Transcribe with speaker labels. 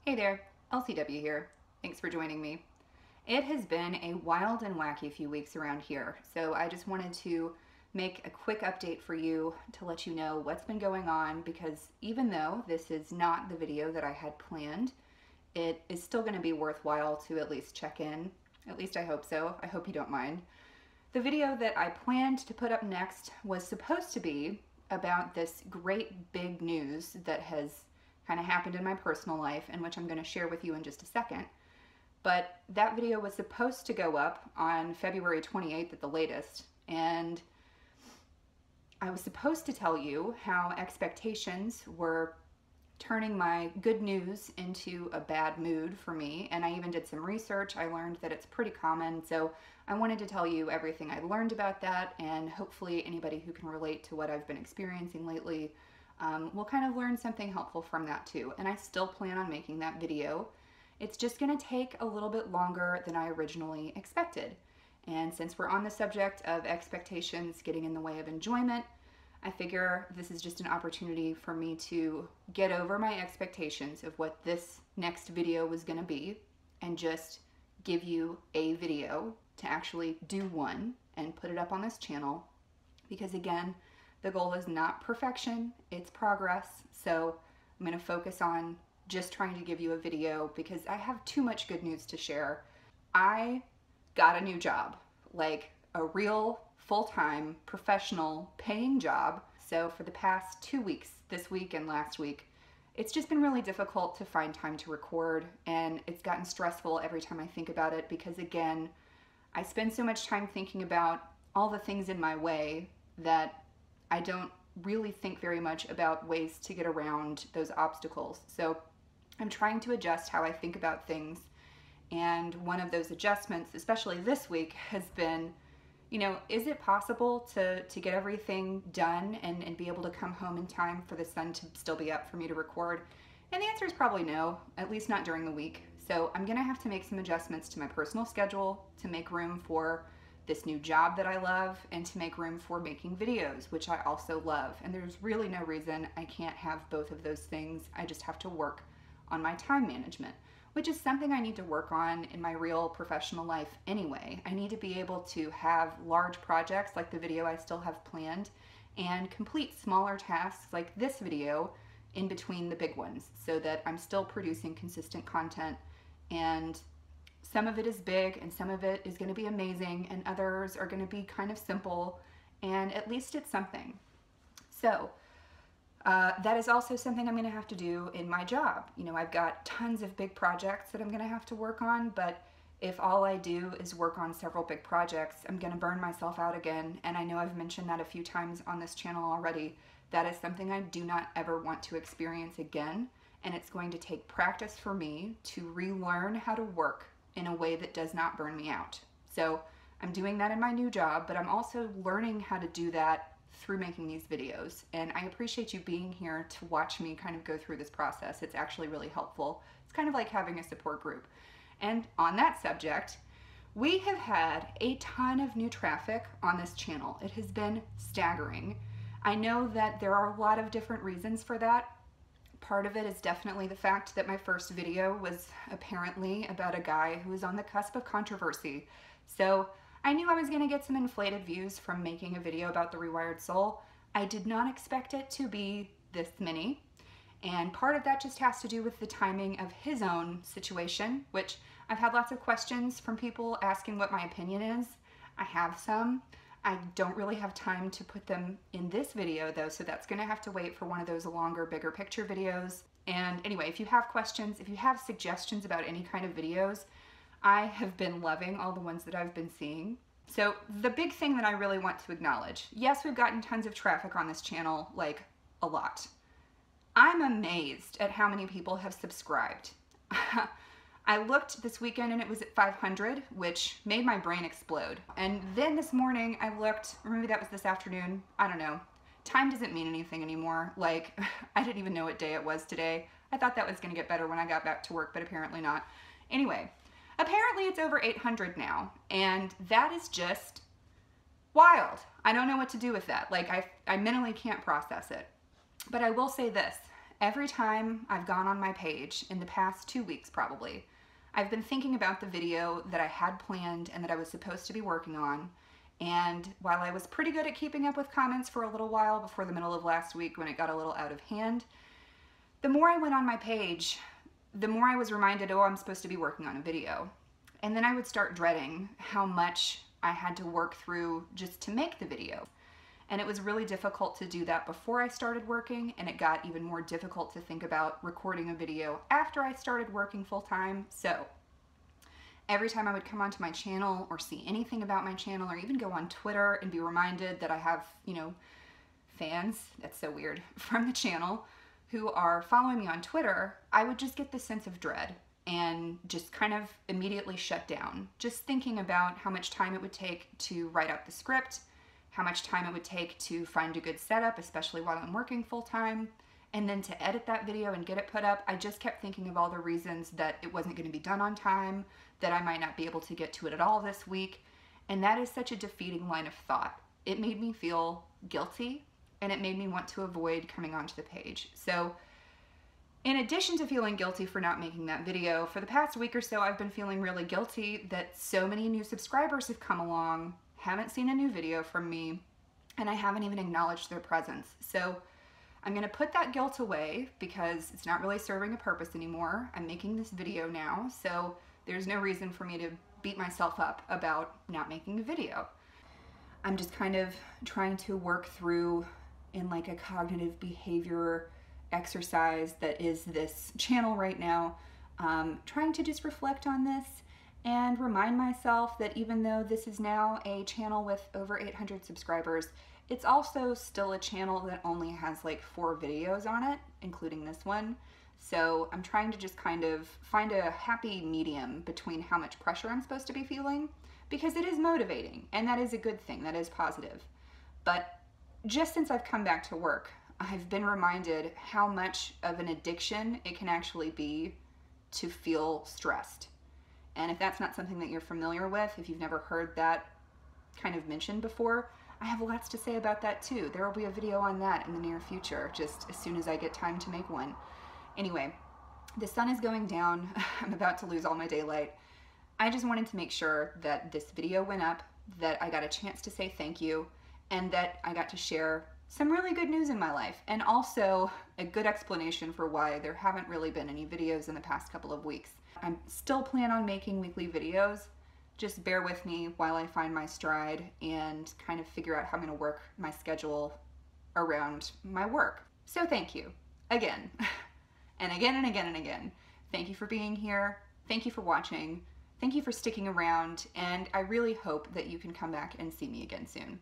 Speaker 1: Hey there, LCW here. Thanks for joining me. It has been a wild and wacky few weeks around here, so I just wanted to make a quick update for you to let you know what's been going on, because even though this is not the video that I had planned, it is still going to be worthwhile to at least check in. At least I hope so. I hope you don't mind. The video that I planned to put up next was supposed to be about this great big news that has kind of happened in my personal life, and which I'm going to share with you in just a second. But that video was supposed to go up on February 28th at the latest, and I was supposed to tell you how expectations were turning my good news into a bad mood for me, and I even did some research. I learned that it's pretty common, so I wanted to tell you everything I learned about that, and hopefully anybody who can relate to what I've been experiencing lately will kind of learn something helpful from that too. And I still plan on making that video. It's just going to take a little bit longer than I originally expected. And since we're on the subject of expectations getting in the way of enjoyment, I figure this is just an opportunity for me to get over my expectations of what this next video was going to be and just give you a video to actually do one and put it up on this channel. Because again, the goal is not perfection, it's progress. So I'm going to focus on just trying to give you a video because I have too much good news to share. I got a new job, like a real full-time professional paying job. So for the past 2 weeks, this week and last week, it's just been really difficult to find time to record, and it's gotten stressful every time I think about it because again, I spend so much time thinking about all the things in my way that I don't really think very much about ways to get around those obstacles. So I'm trying to adjust how I think about things, and one of those adjustments, especially this week, has been, you know, is it possible to get everything done and be able to come home in time for the sun to still be up for me to record? And the answer is probably no, at least not during the week. So I'm gonna have to make some adjustments to my personal schedule to make room for this new job that I love and to make room for making videos, which I also love. And there's really no reason I can't have both of those things. I just have to work on my time management, which is something I need to work on in my real professional life anyway. I need to be able to have large projects like the video I still have planned and complete smaller tasks like this video in between the big ones so that I'm still producing consistent content. And some of it is big and some of it is going to be amazing and others are going to be kind of simple, and at least it's something. So that is also something I'm going to have to do in my job. You know, I've got tons of big projects that I'm going to have to work on, but if all I do is work on several big projects, I'm going to burn myself out again. And I know I've mentioned that a few times on this channel already. That is something I do not ever want to experience again. And it's going to take practice for me to relearn how to work in a way that does not burn me out. So I'm doing that in my new job, but I'm also learning how to do that through making these videos. And I appreciate you being here to watch me kind of go through this process. It's actually really helpful. It's kind of like having a support group. And on that subject, we have had a ton of new traffic on this channel. It has been staggering. I know that there are a lot of different reasons for that. Part of it is definitely the fact that my first video was apparently about a guy who was on the cusp of controversy. So I knew I was going to get some inflated views from making a video about the Rewired Soul. I did not expect it to be this many. And part of that just has to do with the timing of his own situation, which I've had lots of questions from people asking what my opinion is. I have some. I don't really have time to put them in this video though, so that's gonna have to wait for one of those longer, bigger picture videos. And anyway, if you have questions, if you have suggestions about any kind of videos, I have been loving all the ones that I've been seeing. So the big thing that I really want to acknowledge, yes, we've gotten tons of traffic on this channel, like a lot. I'm amazed at how many people have subscribed. I looked this weekend and it was at 500, which made my brain explode. And then this morning I looked, or maybe that was this afternoon, I don't know. Time doesn't mean anything anymore. Like, I didn't even know what day it was today. I thought that was gonna get better when I got back to work, but apparently not. Anyway, apparently it's over 800 now, and that is just wild. I don't know what to do with that. Like, I mentally can't process it. But I will say this, Every time I've gone on my page, in the past 2 weeks probably, I've been thinking about the video that I had planned and that I was supposed to be working on. And while I was pretty good at keeping up with comments for a little while before the middle of last week when it got a little out of hand, the more I went on my page, the more I was reminded, oh, I'm supposed to be working on a video. And then I would start dreading how much I had to work through just to make the video. And it was really difficult to do that before I started working, and it got even more difficult to think about recording a video after I started working full-time. So every time I would come onto my channel or see anything about my channel or even go on Twitter and be reminded that I have, fans, that's so weird, from the channel who are following me on Twitter, I would just get this sense of dread and just kind of immediately shut down. Just thinking about how much time it would take to write up the script, how much time it would take to find a good setup, especially while I'm working full-time, and then to edit that video and get it put up. I just kept thinking of all the reasons that it wasn't going to be done on time, that I might not be able to get to it at all this week, and that is such a defeating line of thought. It made me feel guilty, and it made me want to avoid coming onto the page. So in addition to feeling guilty for not making that video, for the past week or so I've been feeling really guilty that so many new subscribers have come along, haven't seen a new video from me, and I haven't even acknowledged their presence. So I'm gonna put that guilt away because it's not really serving a purpose anymore. I'm making this video now, so there's no reason for me to beat myself up about not making a video. I'm just kind of trying to work through in like a cognitive behavior exercise that is this channel right now, trying to just reflect on this and remind myself that even though this is now a channel with over 800 subscribers, it's also still a channel that only has like 4 videos on it, including this one. So I'm trying to just kind of find a happy medium between how much pressure I'm supposed to be feeling, because it is motivating and that is a good thing, that is positive. But just since I've come back to work, I've been reminded how much of an addiction it can actually be to feel stressed. And if that's not something that you're familiar with, if you've never heard that kind of mentioned before, I have lots to say about that too. There will be a video on that in the near future, just as soon as I get time to make one. Anyway, the sun is going down. I'm about to lose all my daylight. I just wanted to make sure that this video went up, that I got a chance to say thank you, and that I got to share some really good news in my life, and also a good explanation for why there haven't really been any videos in the past couple of weeks. I'm still planning on making weekly videos. Just bear with me while I find my stride and kind of figure out how I'm going to work my schedule around my work. So thank you again, and again and again and again. Thank you for being here. Thank you for watching. Thank you for sticking around, and I really hope that you can come back and see me again soon.